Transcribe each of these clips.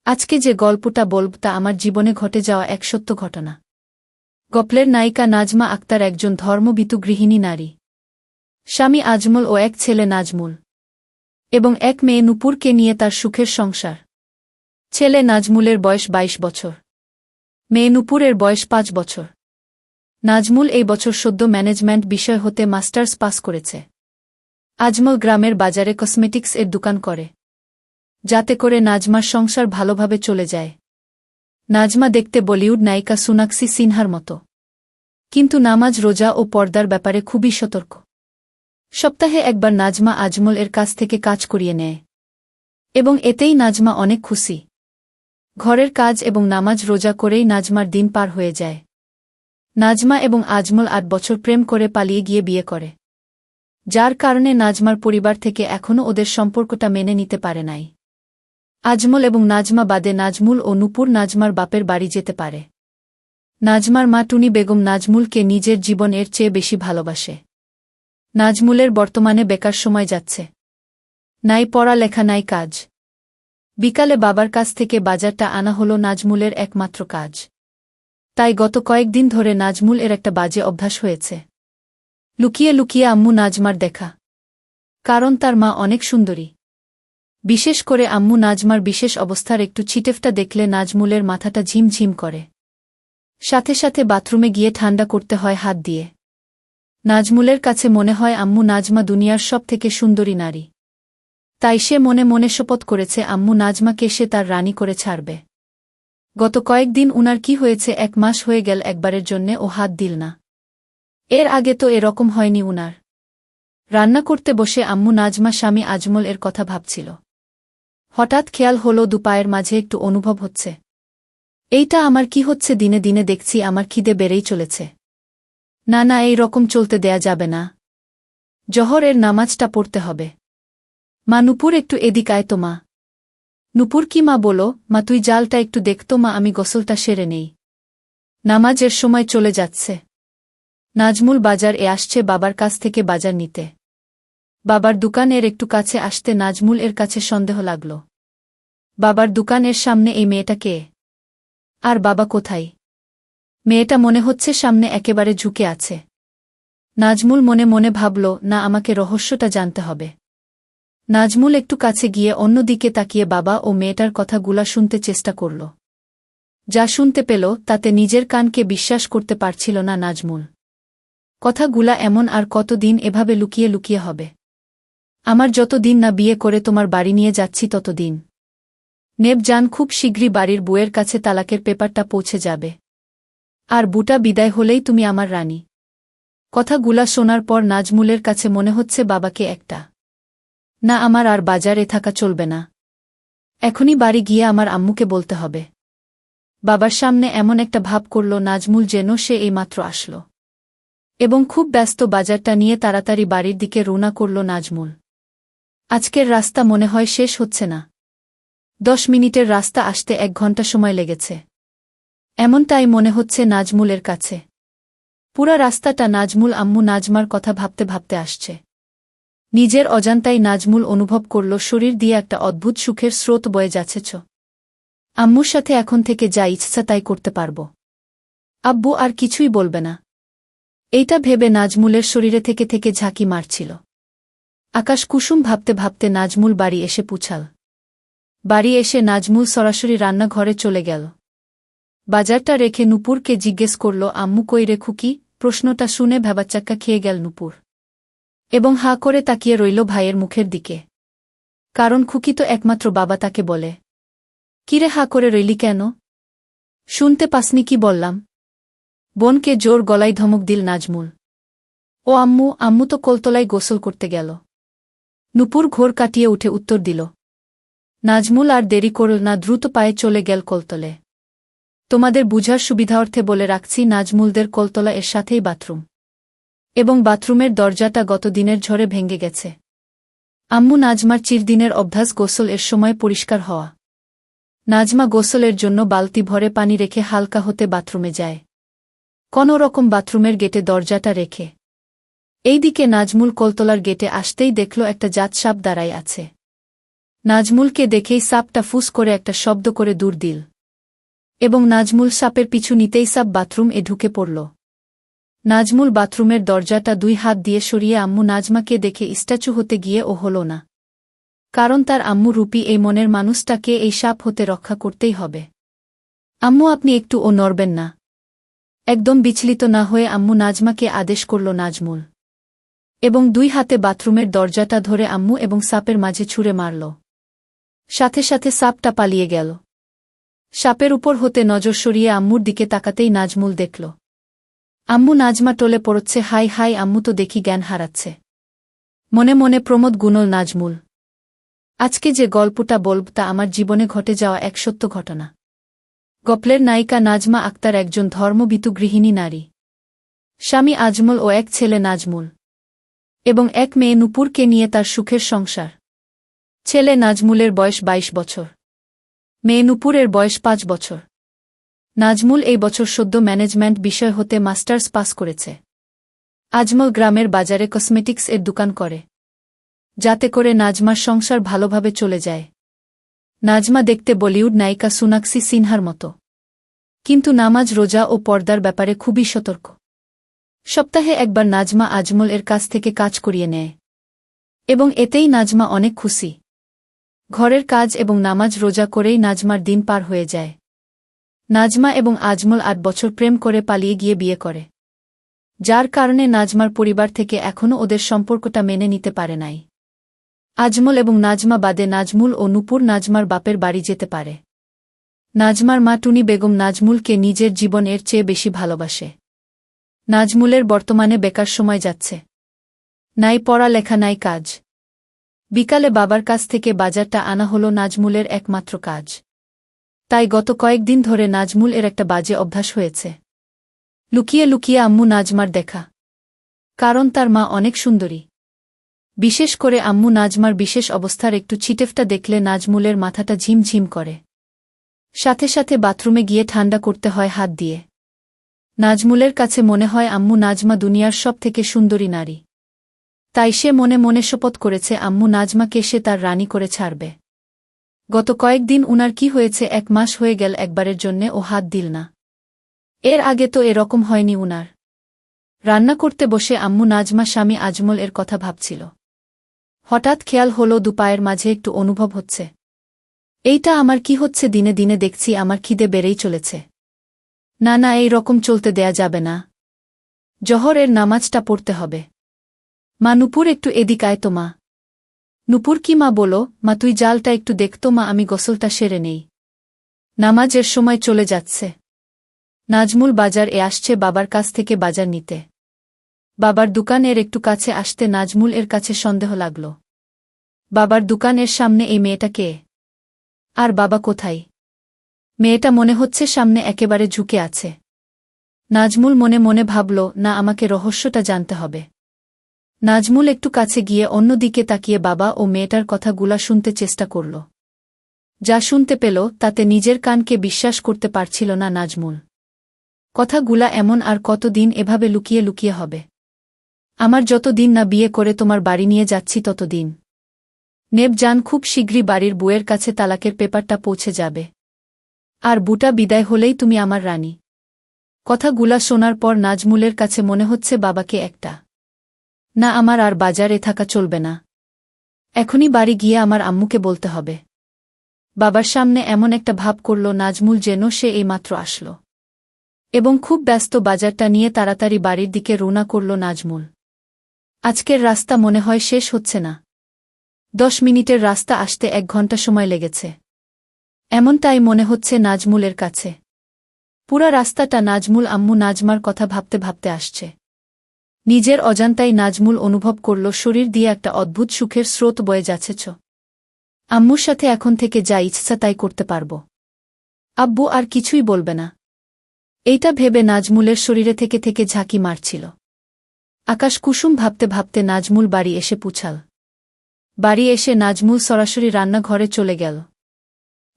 আজকে যে গল্পটা বলব তা আমার জীবনে ঘটে যাওয়া এক সত্য ঘটনা। গল্পের নায়িকা নাজমা আক্তার একজন ধর্মভীতু গৃহিণী নারী। স্বামী আজমল ও এক ছেলে নাজমুল এবং এক মেয়ে নূপুরকে নিয়ে তার সুখের সংসার। ছেলে নাজমুলের বয়স ২২ বছর, মেয়ে নূপুরের বয়স ৫ বছর। নাজমুল এই বছর সদ্য ম্যানেজমেন্ট বিষয় হতে মাস্টার্স পাস করেছে। আজমল গ্রামের বাজারে কসমেটিক্স এর দোকান করে, যাতে করে নাজমার সংসার ভালোভাবে চলে যায়। নাজমা দেখতে বলিউড নায়িকা সোনাক্ষী সিনহার মতো, কিন্তু নামাজ রোজা ও পর্দার ব্যাপারে খুবই সতর্ক। সপ্তাহে একবার নাজমা আজমল এর কাছ থেকে কাজ করিয়ে নেয় এবং এতেই নাজমা অনেক খুশি। ঘরের কাজ এবং নামাজ রোজা করেই নাজমার দিন পার হয়ে যায়। নাজমা এবং আজমল ৮ বছর প্রেম করে পালিয়ে গিয়ে বিয়ে করে, যার কারণে নাজমার পরিবার থেকে এখনও ওদের সম্পর্কটা মেনে নিতে পারে নাই। আজমল এবং নাজমা বাদে নাজমুল ও নূপুর নাজমার বাপের বাড়ি যেতে পারে। নাজমার মা টুনি বেগম নাজমুলকে নিজের জীবনের চেয়ে বেশি ভালোবাসে। নাজমুলের বর্তমানে বেকার সময় যাচ্ছে, নাই পড়ালেখা নাই কাজ। বিকালে বাবার কাছ থেকে বাজারটা আনা হলো নাজমুলের একমাত্র কাজ। তাই গত কয়েকদিন ধরে নাজমুল এর একটা বাজে অভ্যাস হয়েছে, লুকিয়ে লুকিয়ে আম্মু নাজমার দেখা। কারণ তার মা অনেক সুন্দরী। বিশেষ করে আম্মু নাজমার বিশেষ অবস্থার একটু ছিটেফটা দেখলে নাজমুলের মাথাটা ঝিমঝিম করে। সাথে সাথে বাথরুমে গিয়ে ঠান্ডা করতে হয় হাত দিয়ে। নাজমুলের কাছে মনে হয় আম্মু নাজমা দুনিয়ার সব থেকে সুন্দরী নারী। তাই সে মনে মনে শপথ করেছে আম্মু নাজমাকে সে তার রানী করে ছাড়বে। গত কয়েকদিন উনার কি হয়েছে, ১ মাস হয়ে গেল একবারের জন্যে ও হাত দিল না। এর আগে তো এরকম হয়নি উনার। রান্না করতে বসে আম্মু নাজমা স্বামী আজমল এর কথা ভাবছিল। হঠাৎ খেয়াল হলো দুপায়ের মাঝে একটু অনুভব হচ্ছে। এইটা আমার কি হচ্ছে? দিনে দিনে দেখছি আমার খিদে বেড়েই চলেছে। না না, এই রকম চলতে দেয়া যাবে না। জহরের নামাজটা পড়তে হবে। মা নূপুর একটু এদিক আয় তো মা। নূপুর কি মা? বলো মা, তুই জালটা একটু দেখতো মা, আমি গোসলটা সেরে নেই। নামাজের সময় চলে যাচ্ছে। নাজমুল বাজার এ আসছে বাবার কাছ থেকে বাজার নিতে। বাবার দোকান এর একটু কাছে আসতে নাজমুল এর কাছে সন্দেহ লাগল। বাবার দোকানের সামনে এই মেয়েটা কে? আর বাবা কোথায়? মেয়েটা মনে হচ্ছে সামনে একেবারে ঝুঁকে আছে। নাজমুল মনে মনে ভাবল, না, আমাকে রহস্যটা জানতে হবে। নাজমুল একটু কাছে গিয়ে অন্যদিকে তাকিয়ে বাবা ও মেয়েটার কথাগুলা শুনতে চেষ্টা করল। যা শুনতে পেল তাতে নিজের কানকে বিশ্বাস করতে পারছিল না নাজমুল। কথাগুলা এমন, আর কতদিন এভাবে লুকিয়ে লুকিয়ে হবে? আমার যতদিন না বিয়ে করে তোমার বাড়ি নিয়ে যাচ্ছি ততদিন। নেব জান, খুব শীঘ্রই বাড়ির বউয়ের কাছে তালাকের পেপারটা পৌঁছে যাবে, আর বুটা বিদায় হলেই তুমি আমার রানী। কথাগুলা শোনার পর নাজমুলের কাছে মনে হচ্ছে বাবাকে একটা না, আমার আর বাজারে থাকা চলবে না। এখনই বাড়ি গিয়ে আমার আম্মুকে বলতে হবে। বাবার সামনে এমন একটা ভাব করল নাজমুল যেন সে এইমাত্র আসলো, এবং খুব ব্যস্ত বাজারটা নিয়ে তাড়াতাড়ি বাড়ির দিকে রওনা করল নাজমুল। আজকের রাস্তা মনে হয় শেষ হচ্ছে না। ১০ মিনিটের রাস্তা আসতে ১ ঘন্টা সময় লেগেছে, এমনটাই মনে হচ্ছে নাজমুলের কাছে। পুরা রাস্তাটা নাজমুল আম্মু নাজমার কথা ভাবতে ভাবতে আসছে। নিজের অজান্তাই নাজমুল অনুভব করল শরীর দিয়ে একটা অদ্ভুত সুখের স্রোত বয়ে যাচ্ছে। আম্মুর সাথে এখন থেকে যা ইচ্ছা তাই করতে পারব। আব্বু আর কিছুই বলবে না। এইটা ভেবে নাজমুলের শরীরে থেকে থেকে ঝাঁকি মারছিল। আকাশ কুসুম ভাবতে ভাবতে নাজমুল বাড়ি এসে পৌঁছাল। বাড়ি এসে নাজমুল সরাসরি রান্নাঘরে চলে গেল। বাজারটা রেখে নূপুরকে জিজ্ঞেস করল, আম্মু কই রে খুকি? প্রশ্নটা শুনে ভ্যাবাচ্চাক্কা খেয়ে গেল নূপুর, এবং হাঁ করে তাকিয়ে রইল ভাইয়ের মুখের দিকে। কারণ খুকি তো একমাত্র বাবা তাকে বলে। কিরে হাঁ করে রইলি কেন? শুনতে পাসনি কি বললাম? বোনকে জোর গলায় ধমক দিল নাজমুল। ও আম্মু, আম্মু তো কলতলায় গোসল করতে গেল। নূপুর ঘোর কাটিয়ে উঠে উত্তর দিল। নাজমুল আর দেরি করল না, দ্রুত পায়ে চলে গেল কলতলে। তোমাদের বুঝার সুবিধার্থে বলে রাখছি, নাজমুলদের কলতলা এর সাথেই বাথরুম, এবং বাথরুমের দরজাটা গত দিনের ঝড়ে ভেঙে গেছে। আম্মু নাজমার চিরদিনের অভ্যাস গোসল এর সময় পরিষ্কার হওয়া। নাজমা গোসলের জন্য বালতি ভরে পানি রেখে হালকা হতে বাথরুমে যায়, কোনো রকম বাথরুমের গেটে দরজাটা রেখে। এইদিকে নাজমুল কলতলার গেটে আসতেই দেখল একটা জাত সাপ দাঁড়ায় আছে। নাজমুলকে দেখেই সাপটা ফুস করে একটা শব্দ করে দূর দিল এবং নাজমুল সাপের পিছু নিতেই সাপ বাথরুম ঢুকে পড়ল। নাজমুল বাথরুমের দরজাটা 2 হাত দিয়ে সরিয়ে আম্মু নাজমাকে দেখে স্ট্যাচু হতে গিয়ে ও হল না, কারণ তার আম্মু রূপী এই মনের মানুষটাকে এই সাপ হতে রক্ষা করতেই হবে। আম্মু আপনি একটু নড়বেন না? একদম বিচলিত না হয়ে আম্মু নাজমাকে আদেশ করল নাজমুল, এবং 2 হাতে বাথরুমের দরজাটা ধরে আম্মু এবং সাপের মাঝে ছুঁড়ে মারল। সাথে সাথে সাপটা পালিয়ে গেল। সাপের উপর হতে নজর সরিয়ে আম্মুর দিকে তাকাতেই নাজমুল দেখল আম্মু নাজমা টলে পড়ছে। হাই হাই, আম্মু তো দেখি জ্ঞান হারাচ্ছে। মনে মনে প্রমোদ গুনল নাজমুল, আজকে যে গল্পটা বলব তা আমার জীবনে ঘটে যাওয়া এক সত্য ঘটনা। গল্পের নায়িকা নাজমা আক্তার একজন ধর্মভীতু গৃহিণী নারী। স্বামী আজমল ও এক ছেলে নাজমুল এবং এক মেয়ে নূপুরকে নিয়ে তার সুখের সংসার। ছেলে নাজমুলের বয়স 22 বছর, মেয়ে নূপুরের বয়স 5 বছর। নাজমুল এই বছর সদ্য ম্যানেজমেন্ট বিষয় হতে মাস্টার্স পাস করেছে। আজমল গ্রামের বাজারে কসমেটিক্স দোকান করে, যাতে করে নাজমার সংসার ভালোভাবে চলে যায়। নাজমা দেখতে বলিউড নায়িকা সোনাক্ষী সিনহার মতো, কিন্তু নামাজ, রোজা ও পর্দার ব্যাপারে খুবই সতর্ক। সপ্তাহে একবার নাজমা আজমল কাছ থেকে কাজ করিয়ে নেয় এবং এতেই নাজমা অনেক খুশি। ঘরের কাজ এবং নামাজ রোজা করেই নাজমার দিন পার হয়ে যায়। নাজমা এবং আজমল 8 বছর প্রেম করে পালিয়ে গিয়ে বিয়ে করে, যার কারণে নাজমার পরিবার থেকে এখনও ওদের সম্পর্কটা মেনে নিতে পারে নাই। আজমল এবং নাজমা বাদে নাজমুল ও নূপুর নাজমার বাপের বাড়ি যেতে পারে। নাজমার মা টুনি বেগম নাজমুলকে নিজের জীবনের চেয়ে বেশি ভালোবাসে। নাজমুলের বর্তমানে বেকার সময় যাচ্ছে, নাই পড়ালেখা নাই কাজ। বিকালে বাবার কাছ থেকে বাজারটা আনা হলো নাজমুলের একমাত্র কাজ। তাই গত কয়েকদিন ধরে নাজমুল একটা বাজে অভ্যাস হয়েছে, লুকিয়ে লুকিয়ে আম্মু নাজমার দেখা। কারণ তার মা অনেক সুন্দরী। বিশেষ করে আম্মু নাজমার বিশেষ অবস্থার একটু ছিটেফটা দেখলে নাজমুলের মাথাটা ঝিমঝিম করে। সাথে সাথে বাথরুমে গিয়ে ঠান্ডা করতে হয় হাত দিয়ে। নাজমুলের কাছে মনে হয় আম্মু নাজমা দুনিয়ার সব থেকে সুন্দরী নারী। তাই সে মনে মনে শপথ করেছে আম্মু নাজমাকে সে তার রানী করে ছাড়বে। গত কয়েকদিন উনার কি হয়েছে, 1 মাস হয়ে গেল একবারের জন্যে ও হাত দিল না। এর আগে তো এরকম হয়নি উনার। রান্না করতে বসে আম্মু নাজমা স্বামী আজমল কথা ভাবছিল। হঠাৎ খেয়াল হলো দুপায়ের মাঝে একটু অনুভব হচ্ছে। এইটা আমার কি হচ্ছে? দিনে দিনে দেখছি আমার খিদে বেড়েই চলেছে। না না, এই রকম চলতে দেয়া যাবে না। জহরের নামাজটা পড়তে হবে। মা, নূপুর একটু এদিক আয় তো মা। নূপুর, কি মা? বলো মা, তুই জালটা একটু দেখতো মা, আমি গোসলটা সেরে নেই। নামাজের সময় চলে যাচ্ছে। নাজমুল বাজার আসছে বাবার কাছ থেকে বাজার নিতে। বাবার দোকানের একটু কাছে আসতে নাজমুল কাছে সন্দেহ লাগল। বাবার দোকানের সামনে এই মেয়েটা কে? আর বাবা কোথায়? মেয়েটা মনে হচ্ছে সামনে একেবারে ঝুঁকে আছে। নাজমুল মনে মনে ভাবল, না, আমাকে রহস্যটা জানতে হবে। নাজমুল একটু কাছে গিয়ে অন্যদিকে তাকিয়ে বাবা ও মেয়েটার কথাগুলা শুনতে চেষ্টা করল। যা শুনতে পেল তাতে নিজের কানকে বিশ্বাস করতে পারছিল না নাজমুল। কথাগুলা এমন আর কতদিন এভাবে লুকিয়ে লুকিয়ে হবে? আমার যতদিন না বিয়ে করে তোমার বাড়ি নিয়ে যাচ্ছি ততদিন। নেব জান, খুব শীঘ্রই বাড়ির বউয়ের কাছে তালাকের পেপারটা পৌঁছে যাবে। আর বুটা বিদায় হলেই তুমি আমার রানী। কথাগুলা শোনার পর নাজমুলের কাছে মনে হচ্ছে বাবাকে একটা না, আমার আর বাজারে থাকা চলবে না। এখনই বাড়ি গিয়ে আমার আম্মুকে বলতে হবে। বাবার সামনে এমন একটা ভাব করল নাজমুল যেন সে এইমাত্র আসল, এবং খুব ব্যস্ত বাজারটা নিয়ে তাড়াতাড়ি বাড়ির দিকে রওনা করল নাজমুল। আজকের রাস্তা মনে হয় শেষ হচ্ছে না। 10 মিনিটের রাস্তা আসতে 1 ঘন্টা সময় লেগেছে, এমনটাই মনে হচ্ছে নাজমুলের কাছে। পুরা রাস্তাটা নাজমুল আম্মু নাজমার কথা ভাবতে ভাবতে আসছে। নিজের অজান্তাই নাজমুল অনুভব করল শরীর দিয়ে একটা অদ্ভুত সুখের স্রোত বয়ে যাচ্ছেছ। আম্মুর সাথে এখন থেকে যা ইচ্ছা তাই করতে পারব। আব্বু আর কিছুই বলবে না। এইটা ভেবে নাজমুলের শরীরে থেকে থেকে ঝাঁকি মারছিল। আকাশ কুসুম ভাবতে ভাবতে নাজমুল বাড়ি এসে পুছাল। বাড়ি এসে নাজমুল সরাসরি রান্নাঘরে চলে গেল।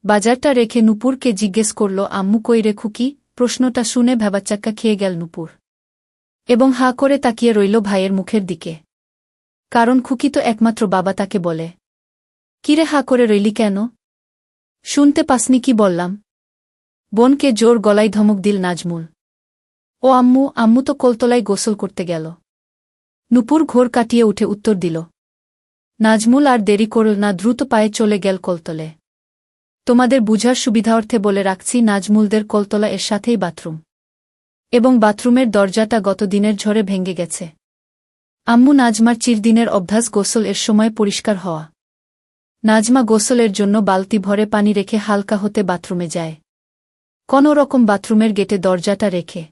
বাজারটা রেখে নূপুরকে জিজ্ঞেস করল, আম্মু কই রে খুকি? প্রশ্নটা শুনে ভ্যাবাচ্চাক্কা খেয়ে গেল নূপুর, এবং হাঁ করে তাকিয়ে রইল ভাইয়ের মুখের দিকে। কারণ খুকি তো একমাত্র বাবা তাকে বলে। কিরে হা করে রইলি কেন? শুনতে পাসনি কি বললাম? বোনকে জোর গলায় ধমক দিল নাজমুল। ও আম্মু, আম্মু তো কলতলায় গোসল করতে গেল। নূপুর ঘোর কাটিয়ে উঠে উত্তর দিল। নাজমুল আর দেরি করল না, দ্রুত পায়ে চলে গেল কলতলে। তোমাদের বুঝার সুবিধার্থে বলে রাখছি, নাজমুলদের কলতলা এর সাথেই বাথরুম। এবং বাথরুমের দরজাটা গত দিনের ঝড়ে ভেঙে গেছে। আম্মু নাজমার চিরদিনের অভ্যাস গোসল এর সময় পরিষ্কার হওয়া। নাজমা গোসলের জন্য বালতি ভরে পানি রেখে হালকা হতে বাথরুমে যায়। কোনো রকম বাথরুমের গেটে দরজাটা রেখে।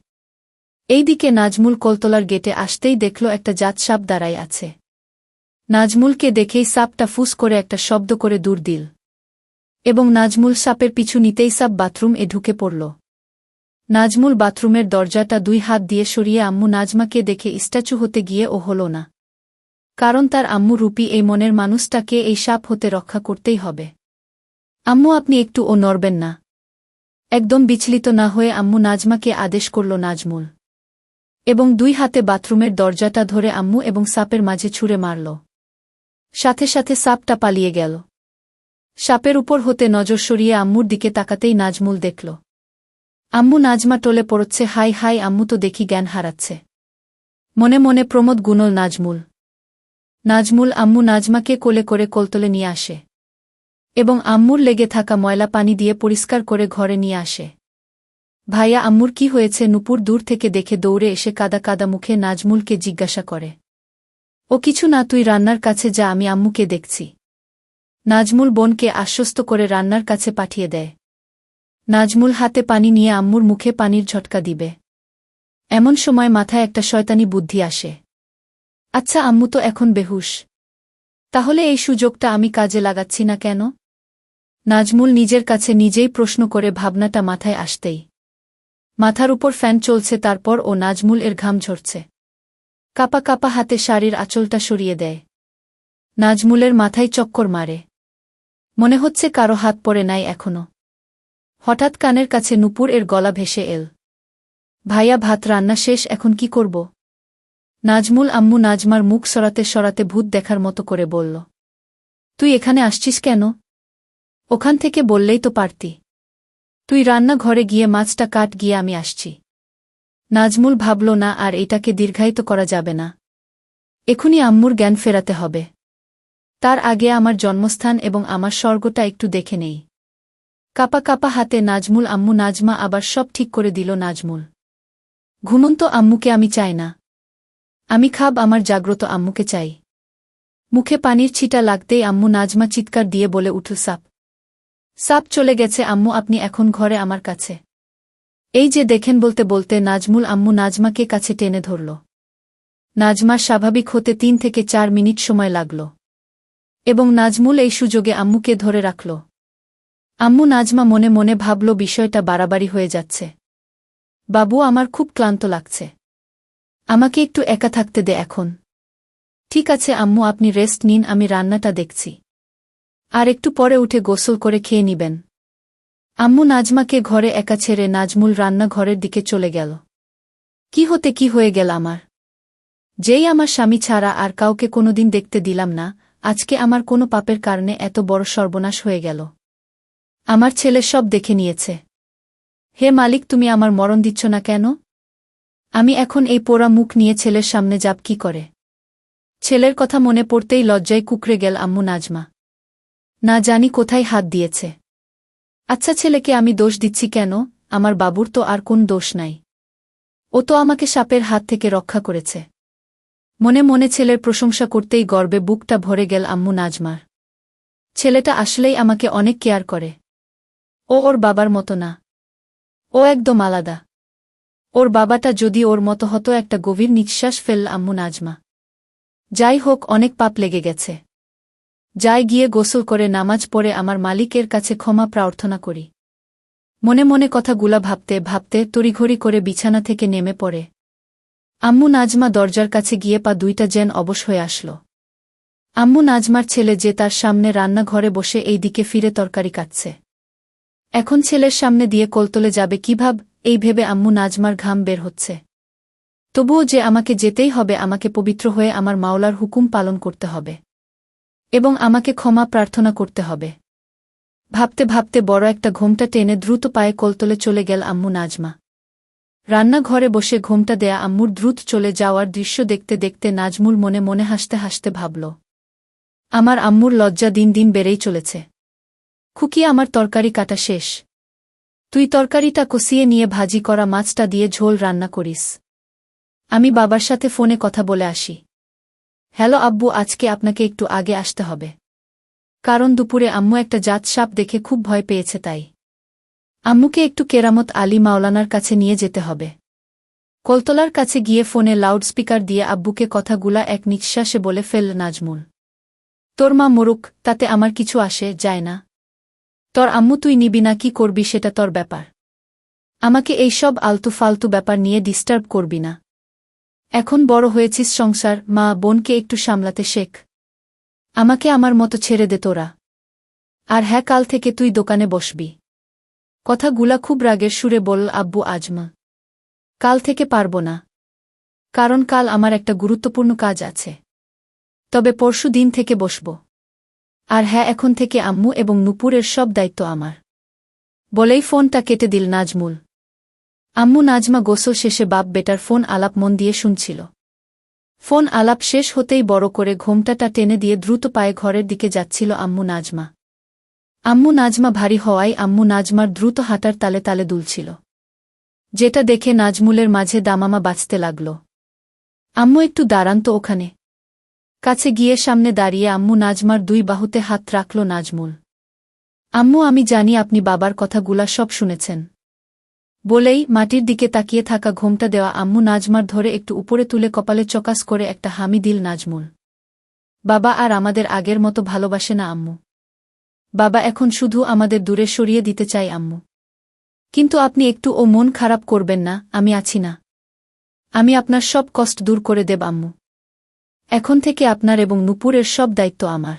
এইদিকে নাজমুল কলতলার গেটে আসতেই দেখল একটা জাত সাপ দাঁড়ায় আছে। নাজমুলকে দেখেই সাপটা ফুস করে একটা শব্দ করে দূর দিল। এবং নাজমুল সাপের পিছু নিতেই সাপ বাথরুম এ ঢুকে পড়ল। নাজমুল বাথরুমের দরজাটা 2 হাত দিয়ে সরিয়ে আম্মু নাজমাকে দেখে স্ট্যাচু হতে গিয়ে ও হল না। কারণ তার আম্মু রূপী এই মনের মানুষটাকে এই সাপ হতে রক্ষা করতেই হবে। আম্মু আপনি একটু ও নড়বেন না। একদম বিচলিত না হয়ে আম্মু নাজমাকে আদেশ করল নাজমুল। এবং 2 হাতে বাথরুমের দরজাটা ধরে আম্মু এবং সাপের মাঝে ছুঁড়ে মারল। সাথে সাথে সাপটা পালিয়ে গেল। সাপের উপর হতে নজর সরিয়ে আম্মুর দিকে তাকাতেই নাজমুল দেখল আম্মু নাজমা টলে পড়ছে। হাই হাই, আম্মু তো দেখি জ্ঞান হারাচ্ছে। মনে মনে প্রমোদ গুনল নাজমুল। নাজমুল আম্মু নাজমাকে কোলে করে কলতলে নিয়ে আসে। এবং আম্মুর লেগে থাকা ময়লা পানি দিয়ে পরিষ্কার করে ঘরে নিয়ে আসে। ভাইয়া, আম্মুর কি হয়েছে? নূপুর দূর থেকে দেখে দৌড়ে এসে কাদা কাদা মুখে নাজমুলকে জিজ্ঞাসা করে। ও কিছু না, তুই রান্নার কাছে যা, আমি আম্মুকে দেখছি। নাজমুল বোনকে আশ্বস্ত করে রান্নার কাছে পাঠিয়ে দেয়। নাজমুল হাতে পানি নিয়ে আম্মুর মুখে পানির ঝটকা দিবে। এমন সময় মাথায় একটা শয়তানি বুদ্ধি আসে। আচ্ছা, আম্মু তো এখন বেহুশ। তাহলে এই সুযোগটা আমি কাজে লাগাচ্ছি না কেন? নাজমুল নিজের কাছে নিজেই প্রশ্ন করে ভাবনাটা মাথায় আসতেই মাথার উপর ফ্যান চলছে, তারপর ও নাজমুল এর ঘাম ঝরছে। কাপা কাপা হাতে শাড়ির আঁচলটা সরিয়ে দেয়। নাজমুলের মাথায় চক্কর মারে। মনে হচ্ছে কারো হাত পড়ে নাই এখনো। হঠাৎ কানের কাছে নূপুর এর গলা ভেসে এল। ভাইয়া, ভাত রান্না শেষ, এখন কি করব? নাজমুল আম্মু নাজমার মুখ সরাতে সরাতে ভূত দেখার মতো করে বলল। তুই এখানে আসছিস কেন? ওখান থেকে বললেই তো পারতি। তুই রান্না ঘরে গিয়ে মাছটা কাট, গিয়ে আমি আসছি। নাজমুল ভাবল না আর এটাকে দীর্ঘায়িত করা যাবে না। এখনই আম্মুর জ্ঞান ফেরাতে হবে। তার আগে আমার জন্মস্থান এবং আমার স্বর্গটা একটু দেখে নেই। কাপা কাপা হাতে নাজমুল আম্মু নাজমা আবার সব ঠিক করে দিল। নাজমুল, ঘুমন্ত আম্মুকে আমি চাই না। আমি খাব, আমার জাগ্রত আম্মুকে চাই। মুখে পানির ছিটা লাগতেই আম্মু নাজমা চিৎকার দিয়ে বলে উঠল, সাপ! সাপ চলে গেছে আম্মু, আপনি এখন ঘরে আমার কাছে। এই যে দেখেন, বলতে বলতে নাজমুল আম্মু নাজমাকে কাছে টেনে ধরল। নাজমার স্বাভাবিক হতে 3 থেকে 4 মিনিট সময় লাগল। এবং নাজমুল এই সুযোগে আম্মুকে ধরে রাখল। আম্মু নাজমা মনে মনে ভাবল, বিষয়টা বাড়াবাড়ি হয়ে যাচ্ছে। বাবু, আমার খুব ক্লান্ত লাগছে। আমাকে একটু একা থাকতে দে এখন। ঠিক আছে আম্মু, আপনি রেস্ট নিন, আমি রান্নাটা দেখছি। আর একটু পরে উঠে গোসল করে খেয়ে নিবেন। আম্মু নাজমাকে ঘরে একা ছেড়ে নাজমুল রান্নাঘরের দিকে চলে গেল। কি হতে কি হয়ে গেল আমার! যেই আমার স্বামী ছাড়া আর কাউকে কোনোদিন দেখতে দিলাম না, আজকে আমার কোনো পাপের কারণে এত বড় সর্বনাশ হয়ে গেল। আমার ছেলে সব দেখে নিয়েছে। হে মালিক, তুমি আমার মরণ দিচ্ছ না কেন? আমি এখন এই পোড়া মুখ নিয়ে ছেলের সামনে যাব কি করে? ছেলের কথা মনে পড়তেই লজ্জায় কুঁকড়ে গেল আম্মু নাজমা। না জানি কোথায় হাত দিয়েছে। আচ্ছা, ছেলেকে আমি দোষ দিচ্ছি কেন? আমার বাবুর তো আর কোন দোষ নাই। ও তো আমাকে সাপের হাত থেকে রক্ষা করেছে। মনে মনে ছেলের প্রশংসা করতেই গর্বে বুকটা ভরে গেল আম্মু নাজমার। ছেলেটা আসলেই আমাকে অনেক কেয়ার করে। ও ওর বাবার মতো না। ও একদম আলাদা। ওর বাবাটা যদি ওর মতো হতো। একটা গভীর নিঃশ্বাস ফেলল আম্মু নাজমা। যাই হোক, অনেক পাপ লেগে গেছে। যাই গিয়ে গোসল করে নামাজ পড়ে আমার মালিকের কাছে ক্ষমা প্রার্থনা করি। মনে মনে কথাগুলা ভাবতে ভাবতে তড়িঘড়ি করে বিছানা থেকে নেমে পড়ে আম্মু নাজমা। দরজার কাছে গিয়ে পা দুইটা যেন অবশ হয়ে আসল। আম্মু নাজমার ছেলে যে তার সামনে রান্নাঘরে বসে এই দিকে ফিরে তরকারি কাটছে। এখন ছেলের সামনে দিয়ে কলতলে যাবে কিভাব, এই ভেবে আম্মু নাজমার ঘাম বের হচ্ছে। তবুও যে আমাকে যেতেই হবে, আমাকে পবিত্র হয়ে আমার মাওলার হুকুম পালন করতে হবে। এবং আমাকে ক্ষমা প্রার্থনা করতে হবে। ভাবতে ভাবতে বড় একটা ঘোমটা টেনে দ্রুত পায়ে কোলতলে চলে গেল আম্মু নাজমা। রান্নাঘরে বসে ঘোমটা দেয়া আম্মুর দ্রুত চলে যাওয়ার দৃশ্য দেখতে দেখতে নাজমুল মনে মনে হাসতে হাসতে ভাবল, আমার আম্মুর লজ্জা দিন দিন বেড়েই চলেছে। খুকি, আমার তরকারি কাটা শেষ। তুই তরকারিটা কষিয়ে নিয়ে ভাজি করা মাছটা দিয়ে ঝোল রান্না করিস। আমি বাবার সাথে ফোনে কথা বলে আসি। হ্যালো আব্বু, আজকে আপনাকে একটু আগে আসতে হবে। কারণ দুপুরে আম্মু একটা জাত সাপ দেখে খুব ভয় পেয়েছে, তাই আম্মুকে একটু কেরামত আলী মাওলানার কাছে নিয়ে যেতে হবে। কলতলার কাছে গিয়ে ফোনে লাউডস্পিকার দিয়ে আব্বুকে কথাগুলা এক নিঃশ্বাসে বলে ফেলল নাজমুল। তোর মা মরুক, তাতে আমার কিছু আসে যায় না। তোর আম্মু তুই নিবি না কি করবি সেটা তোর ব্যাপার। আমাকে এই সব আলতু ফালতু ব্যাপার নিয়ে ডিস্টার্ব করবি না। এখন বড় হয়েছিস, সংসার মা বোনকে একটু সামলাতে শেখ। আমাকে আমার মতো ছেড়ে দে তোরা। আর হ্যাঁ, কাল থেকে তুই দোকানে বসবি। কথাগুলা খুব রাগের সুরে বলল আব্বু আজমা। কাল থেকে পারব না, কারণ কাল আমার একটা গুরুত্বপূর্ণ কাজ আছে। তবে পরশু দিন থেকে বসব। আর হ্যাঁ, এখন থেকে আম্মু এবং নূপুরের সব দায়িত্ব আমার। বলেই ফোনটা কেটে দিল নাজমুল। আম্মু নাজমা গোসল শেষে বাপ বেটার ফোন আলাপ মন দিয়ে শুনছিল। ফোন আলাপ শেষ হতেই বড় করে ঘোমটাটা টেনে দিয়ে দ্রুত পায়ে ঘরের দিকে যাচ্ছিল আম্মু নাজমা। আম্মু নাজমা ভারী হওয়ায় আম্মু নাজমার দ্রুত হাঁটার তালে তালে দুলছিল, যেটা দেখে নাজমুলের মাঝে দামামা বাজতে লাগল। আম্মু একটু দাঁড়ান তো ওখানে। কাছে গিয়ে সামনে দাঁড়িয়ে আম্মু নাজমার দুই বাহুতে হাত রাখল নাজমুল। আম্মু, আমি জানি আপনি বাবার কথাগুলা সব শুনেছেন। বলেই মাটির দিকে তাকিয়ে থাকা ঘোমটা দেওয়া আম্মু নাজমার ধরে একটু উপরে তুলে কপালে চকাস করে একটা হামি দিল নাজমুল। বাবা আর আমাদের আগের মতো ভালোবাসে না আম্মু। বাবা এখন শুধু আমাদের দূরে সরিয়ে দিতে চাই আম্মু। কিন্তু আপনি একটু ও মন খারাপ করবেন না, আমি আছি না। আমি আপনার সব কষ্ট দূর করে দেব আম্মু। এখন থেকে আপনার এবং নূপুরের সব দায়িত্ব আমার।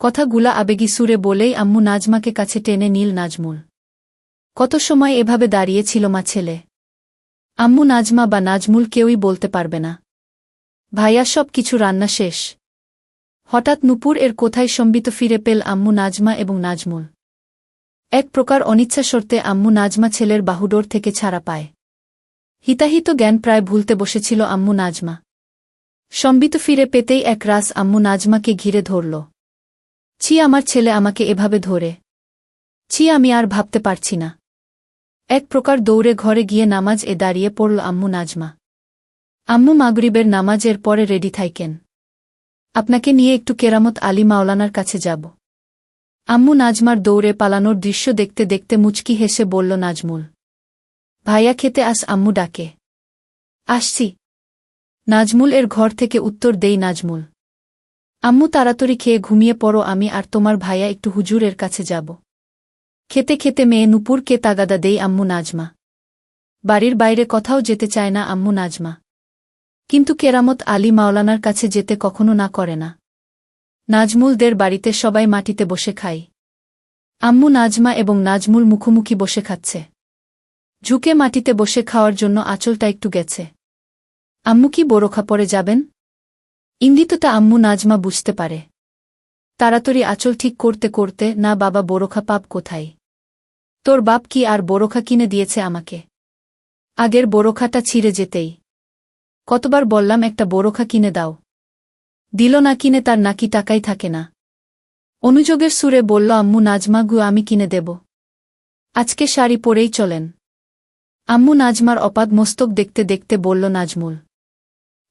কথাগুলা আবেগী সুরে বলেই আম্মু নাজমাকে কাছে টেনে নিল নাজমুল। কত সময় এভাবে দাঁড়িয়ে ছিল মা ছেলে। আম্মু নাজমা বা নাজমুল কেউই বলতে পারবে না। ভাইয়া সব কিছু রান্না শেষ। হঠাৎ নূপুর এর কোথায় সম্বিত ফিরে পেল আম্মু নাজমা এবং নাজমুল। এক প্রকার অনিচ্ছা শর্তে আম্মু নাজমা ছেলের বাহুডোর থেকে ছাড়া পায়। হিতাহিত জ্ঞান প্রায় ভুলতে বসেছিল আম্মু নাজমা। সম্বিত ফিরে পেতেই এক রাস আম্মু নাজমাকে ঘিরে ধরল। ছি, আমার ছেলে আমাকে এভাবে ধরে। ছি, আমি আর ভাবতে পারছি না। এক প্রকার দৌড়ে ঘরে গিয়ে নামাজ দাঁড়িয়ে পড়ল আম্মু নাজমা। আম্মু, মাগরিবের নামাজের পরে রেডি থাইকেন। আপনাকে নিয়ে একটু কেরামত আলী মাওলানার কাছে যাব। আম্মু নাজমার দৌড়ে পালানোর দৃশ্য দেখতে দেখতে মুচকি হেসে বলল নাজমুল। ভাইয়া খেতে আস, আম্মু ডাকে। আসছি। নাজমুল এর ঘর থেকে উত্তর দেই নাজমুল। আম্মু, তাড়াতাড়ি খেয়ে ঘুমিয়ে পড়ো, আমি আর তোমার ভাইয়া একটু হুজুরের কাছে যাব। খেতে খেতে মেয়ে নূপুরকে তাগাদা দেই আম্মু নাজমা। বাড়ির বাইরে কোথাও যেতে চায় না আম্মু নাজমা। কিন্তু কেরামত আলী মাওলানার কাছে যেতে কখনো না করে না। নাজমুলদের বাড়িতে সবাই মাটিতে বসে খায়। আম্মু নাজমা এবং নাজমুল মুখোমুখি বসে খাচ্ছে। ঝুঁকে মাটিতে বসে খাওয়ার জন্য আঁচলটা একটু গেছে। আম্মু কি বোরখা পরে যাবেন? ইঙ্গিতটা আম্মু নাজমা বুঝতে পারে। তাড়াতাড়ি আঁচল ঠিক করতে করতে, না বাবা, বোরখা পাব কোথায়? তোর বাপ কি আর বোরখা কিনে দিয়েছে আমাকে? আগের বোরখাটা ছিঁড়ে যেতেই কতবার বললাম একটা বোরখা কিনে দাও। দিল না কিনে, তার নাকি টাকাই থাকে না। অনুযোগের সুরে বলল আম্মু নাজমা, গু আমি কিনে দেব। আজকে শাড়ি পরেই চলেন। আম্মু নাজমার অপাদ মস্তক দেখতে দেখতে বলল নাজমুল।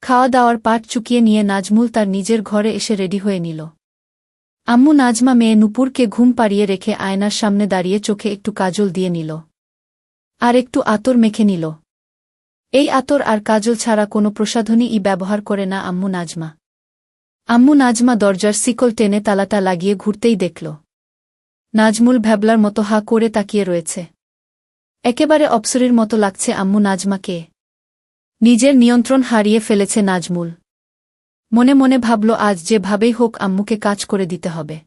খাওয়া দাওয়ার পাট চুকিয়ে নিয়ে নাজমুল তার নিজের ঘরে এসে রেডি হয়ে নিল। আম্মু নাজমা মেয়ে নূপুরকে ঘুম পাড়িয়ে রেখে আয়নার সামনে দাঁড়িয়ে চোখে একটু কাজল দিয়ে নিল। আর একটু আতর মেখে নিল। এই আতর আর কাজল ছাড়া কোনো প্রসাধনী ব্যবহার করে না আম্মু নাজমা। আম্মু নাজমা দরজার শিকল টেনে তালাটা লাগিয়ে ঘুরতেই দেখল নাজমুল ভ্যাবলার মতো হা করে তাকিয়ে রয়েছে। একেবারে অপ্সরীর মতো লাগছে আম্মু নাজমাকে। নিজের নিয়ন্ত্রণ হারিয়ে ফেলেছে নাজমুল। মনে মনে ভাবল, আজ যেভাবেই হোক আম্মুকে কাজ করে দিতে হবে।